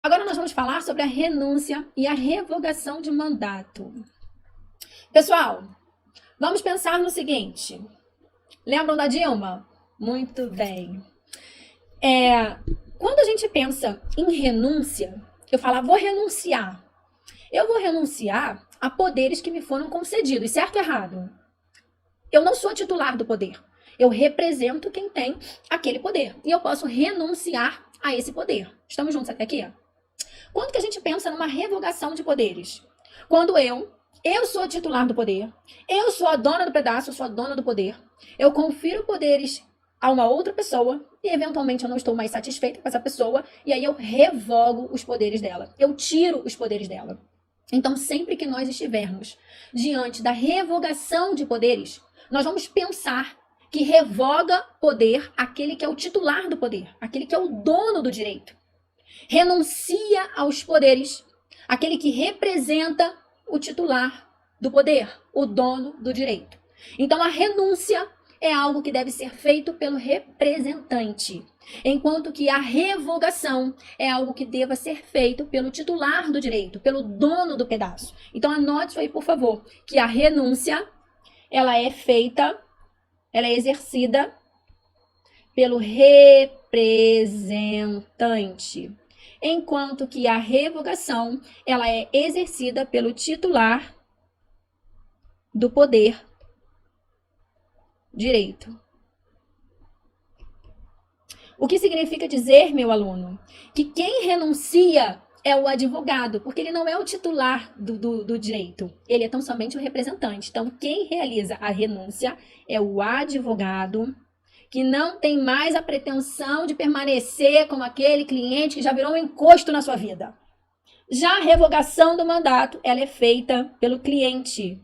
Agora nós vamos falar sobre a renúncia e a revogação de mandato. Pessoal, vamos pensar no seguinte. Lembram da Dilma? Muito bem. Quando a gente pensa em renúncia, eu falo, vou renunciar. Eu vou renunciar a poderes que me foram concedidos, certo ou errado? Eu não sou titular do poder. Eu represento quem tem aquele poder. E eu posso renunciar a esse poder. Estamos juntos até aqui? Quando que a gente pensa numa revogação de poderes? Quando eu sou titular do poder, eu sou a dona do pedaço, eu sou a dona do poder, eu confiro poderes a uma outra pessoa e eventualmente eu não estou mais satisfeita com essa pessoa e aí eu revogo os poderes dela, eu tiro os poderes dela. Então, sempre que nós estivermos diante da revogação de poderes, nós vamos pensar que revoga poder aquele que é o titular do poder, aquele que é o dono do direito. Renuncia aos poderes aquele que representa o titular do poder, o dono do direito. Então, a renúncia é algo que deve ser feito pelo representante, enquanto que a revogação é algo que deva ser feito pelo titular do direito, pelo dono do pedaço. Então, anote isso aí, por favor, que a renúncia, ela é feita, ela é exercida pelo representante, enquanto que a revogação, ela é exercida pelo titular do poder direito. O que significa dizer, meu aluno, que quem renuncia é o advogado, porque ele não é o titular do direito, ele é tão somente o representante. Então, quem realiza a renúncia é o advogado, que não tem mais a pretensão de permanecer como aquele cliente que já virou um encosto na sua vida. Já a revogação do mandato, ela é feita pelo cliente,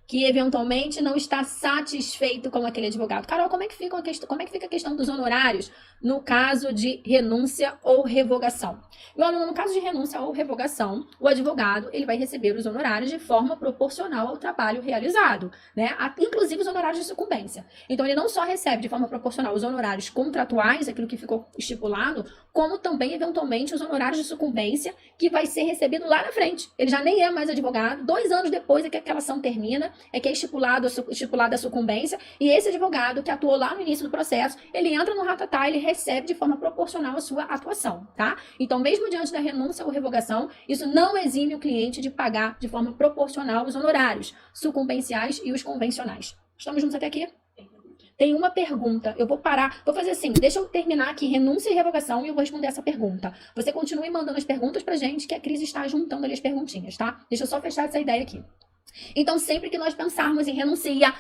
que eventualmente não está satisfeito com aquele advogado. Carol, como é que fica a questão dos honorários no caso de renúncia ou revogação? Meu aluno, no caso de renúncia ou revogação, o advogado ele vai receber os honorários de forma proporcional ao trabalho realizado, né? Inclusive os honorários de sucumbência. Então, ele não só recebe de forma proporcional os honorários contratuais, aquilo que ficou estipulado, como também, eventualmente, os honorários de sucumbência que vai ser recebido lá na frente. Ele já nem é mais advogado, 2 anos depois é que aquela ação termina, é que é estipulada a sucumbência, e esse advogado que atuou lá no início do processo, ele entra no ratatá, ele recebe de forma proporcional a sua atuação, tá? Então, mesmo diante da renúncia ou revogação, isso não exime o cliente de pagar de forma proporcional os honorários sucumbenciais e os convencionais. Estamos juntos até aqui? Tem uma pergunta, eu vou parar, vou fazer assim, deixa eu terminar aqui renúncia e revogação e eu vou responder essa pergunta. Você continue mandando as perguntas pra gente, que a Cris está juntando ali as perguntinhas, tá? Deixa eu só fechar essa ideia aqui. Então, sempre que nós pensarmos em renuncia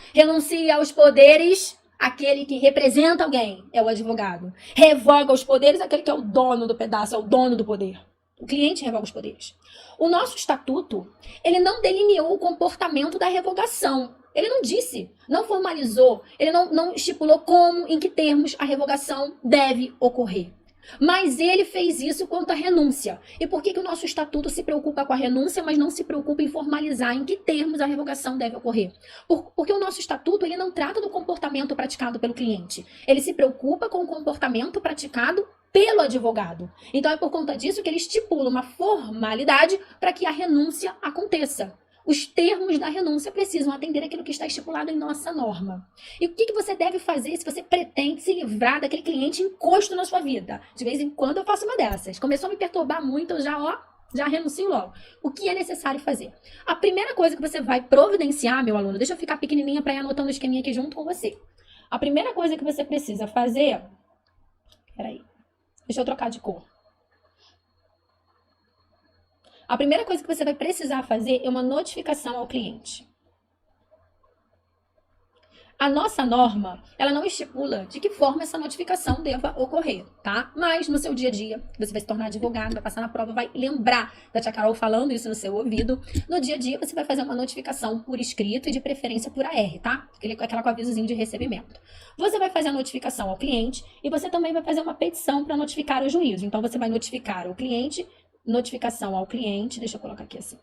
aos poderes, aquele que representa alguém é o advogado. Revoga os poderes, aquele que é o dono do pedaço, é o dono do poder. O cliente revoga os poderes. O nosso estatuto, ele não delineou o comportamento da revogação. Ele não disse, não formalizou, ele não estipulou como, em que termos a revogação deve ocorrer. Mas ele fez isso quanto à renúncia. E por que o nosso estatuto se preocupa com a renúncia, mas não se preocupa em formalizar em que termos a revogação deve ocorrer? Porque o nosso estatuto ele não trata do comportamento praticado pelo cliente. Ele se preocupa com o comportamento praticado pelo advogado. Então é por conta disso que ele estipula uma formalidade para que a renúncia aconteça. Os termos da renúncia precisam atender aquilo que está estipulado em nossa norma. E o que você deve fazer se você pretende se livrar daquele cliente encosto na sua vida? De vez em quando eu faço uma dessas. Começou a me perturbar muito, eu já renuncio logo. O que é necessário fazer? A primeira coisa que você vai providenciar, meu aluno, deixa eu ficar pequenininha para ir anotando o esqueminha aqui junto com você. A primeira coisa que você precisa fazer... Peraí. Deixa eu trocar de cor. A primeira coisa que você vai precisar fazer é uma notificação ao cliente. A nossa norma, ela não estipula de que forma essa notificação deva ocorrer, tá? Mas no seu dia a dia, você vai se tornar advogado, vai passar na prova, vai lembrar da tia Carol falando isso no seu ouvido. No dia a dia, você vai fazer uma notificação por escrito e de preferência por AR, tá? Aquela com avisozinho de recebimento. Você vai fazer a notificação ao cliente e você também vai fazer uma petição para notificar o juízo. Então, você vai notificar o cliente, notificação ao cliente, deixa eu colocar aqui assim.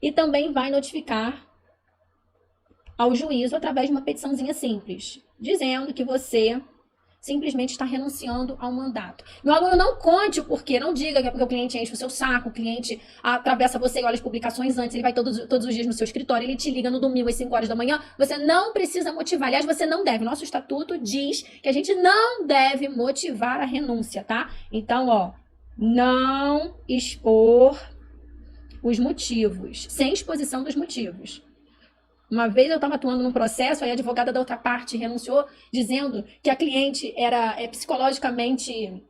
E também vai notificar ao juízo através de uma petiçãozinha simples, dizendo que você simplesmente está renunciando ao mandato. Meu aluno, não conte o porquê, não diga que é porque o cliente enche o seu saco, o cliente atravessa você e olha as publicações antes, ele vai todos os dias no seu escritório, ele te liga no domingo às 5 horas da manhã, você não precisa motivar. Aliás, você não deve. Nosso estatuto diz que a gente não deve motivar a renúncia, tá? Então, ó, não expor os motivos, sem exposição dos motivos. Uma vez eu estava atuando num processo, aí a advogada da outra parte renunciou, dizendo que a cliente era psicologicamente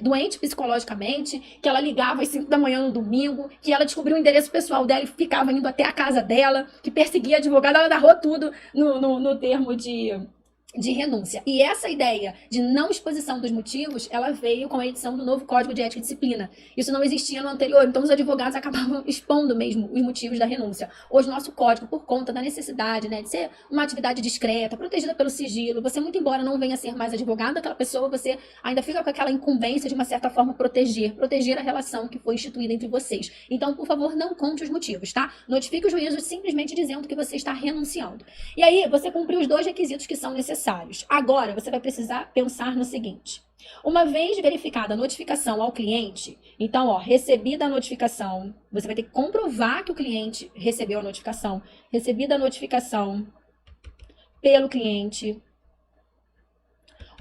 doente psicologicamente, que ela ligava às 5 da manhã no domingo, que ela descobriu o endereço pessoal dela e ficava indo até a casa dela, que perseguia a advogada, ela narrou tudo no termo de renúncia. E essa ideia de não exposição dos motivos, ela veio com a edição do novo Código de Ética e Disciplina. Isso não existia no anterior, então os advogados acabavam expondo mesmo os motivos da renúncia. Hoje, nosso código, por conta da necessidade, né, de ser uma atividade discreta, protegida pelo sigilo, você, muito embora não venha a ser mais advogado daquela pessoa, você ainda fica com aquela incumbência de uma certa forma proteger a relação que foi instituída entre vocês. Então, por favor, não conte os motivos, tá? Notifique o juízo simplesmente dizendo que você está renunciando. E aí, você cumpriu os 2 requisitos que são necessários. Agora, você vai precisar pensar no seguinte. Uma vez verificada a notificação ao cliente, então, ó, recebida a notificação, você vai ter que comprovar que o cliente recebeu a notificação. Recebida a notificação pelo cliente,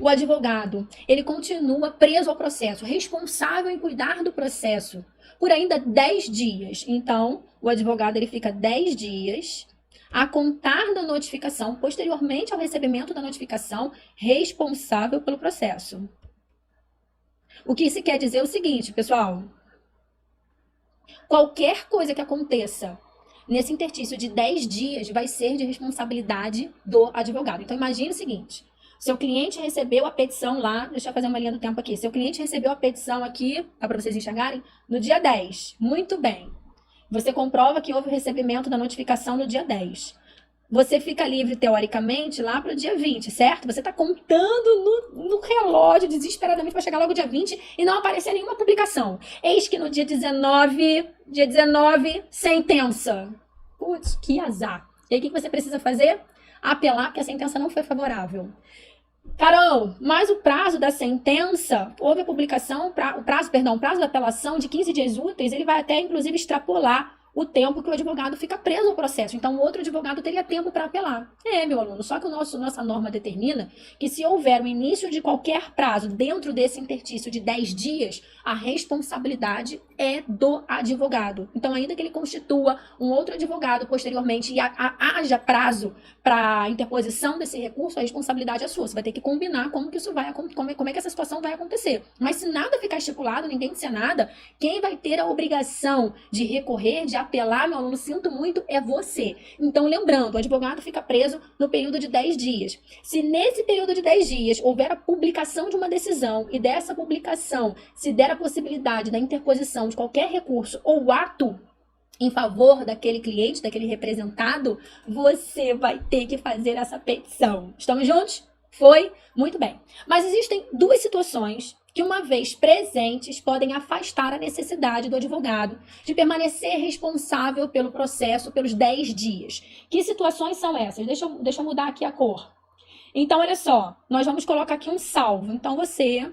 o advogado, ele continua preso ao processo, responsável em cuidar do processo por ainda 10 dias. Então, o advogado, ele fica 10 dias a contar da notificação, posteriormente ao recebimento da notificação, responsável pelo processo. O que isso quer dizer é o seguinte, pessoal. Qualquer coisa que aconteça nesse interstício de 10 dias vai ser de responsabilidade do advogado. Então, imagine o seguinte. Seu cliente recebeu a petição lá, deixa eu fazer uma linha do tempo aqui. Seu cliente recebeu a petição aqui, tá, para vocês enxergarem, no dia 10. Muito bem. Você comprova que houve o recebimento da notificação no dia 10. Você fica livre, teoricamente, lá para o dia 20, certo? Você está contando no relógio desesperadamente para chegar logo dia 20 e não aparecer nenhuma publicação. Eis que no dia 19, sentença. Putz, que azar. E aí o que você precisa fazer? Apelar, porque a sentença não foi favorável. Carol, mas o prazo da sentença, houve a publicação, o prazo da apelação de 15 dias úteis, ele vai até, inclusive, extrapolar o tempo que o advogado fica preso ao processo. Então, o outro advogado teria tempo para apelar. Meu aluno, só que nossa norma determina que se houver o início de qualquer prazo dentro desse interstício de 10 dias, a responsabilidade é do advogado. Então, ainda que ele constitua um outro advogado posteriormente e haja prazo para interposição desse recurso, a responsabilidade é sua. Você vai ter que combinar como que isso como é que essa situação vai acontecer. Mas se nada ficar estipulado, ninguém disser nada, quem vai ter a obrigação de recorrer, de apelar, meu aluno, sinto muito, é você. Então, lembrando, o advogado fica preso no período de 10 dias. Se nesse período de 10 dias houver a publicação de uma decisão e dessa publicação se der a possibilidade da interposição de qualquer recurso ou ato em favor daquele cliente, daquele representado, você vai ter que fazer essa petição. Estamos juntos? Foi? Muito bem. Mas existem 2 situações que, uma vez presentes, podem afastar a necessidade do advogado de permanecer responsável pelo processo pelos 10 dias. Que situações são essas? Deixa eu mudar aqui a cor. Então, olha só, nós vamos colocar aqui um salvo. Então, você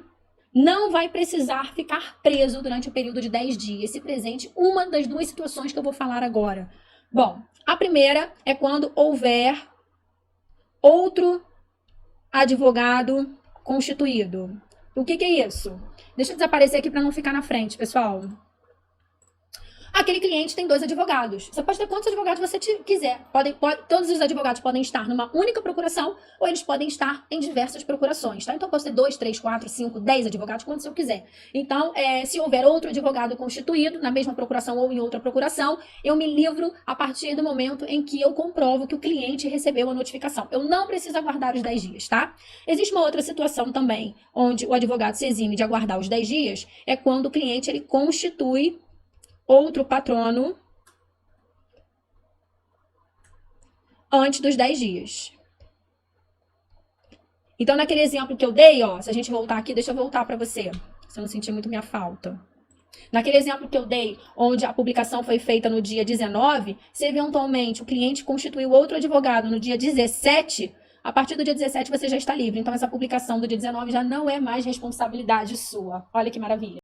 não vai precisar ficar preso durante o período de 10 dias, se presente uma das 2 situações que eu vou falar agora. Bom, a primeira é quando houver outro advogado constituído. O que é isso? Deixa eu desaparecer aqui para não ficar na frente, pessoal. Aquele cliente tem 2 advogados. Você pode ter quantos advogados você quiser. Todos os advogados podem estar numa única procuração ou eles podem estar em diversas procurações, tá? Então, eu posso ter 2, 3, 4, 5, 10 advogados, quantos eu quiser. Então, se houver outro advogado constituído na mesma procuração ou em outra procuração, eu me livro a partir do momento em que eu comprovo que o cliente recebeu a notificação. Eu não preciso aguardar os 10 dias, tá? Existe uma outra situação também, onde o advogado se exime de aguardar os 10 dias, é quando o cliente ele constitui outro patrono antes dos 10 dias. Então, naquele exemplo que eu dei, ó, se a gente voltar aqui, deixa eu voltar para você, se eu não sentir muito minha falta. Naquele exemplo que eu dei, onde a publicação foi feita no dia 19, se eventualmente o cliente constituiu outro advogado no dia 17, A partir do dia 17 você já está livre. Então essa publicação do dia 19 já não é mais responsabilidade sua. Olha que maravilha.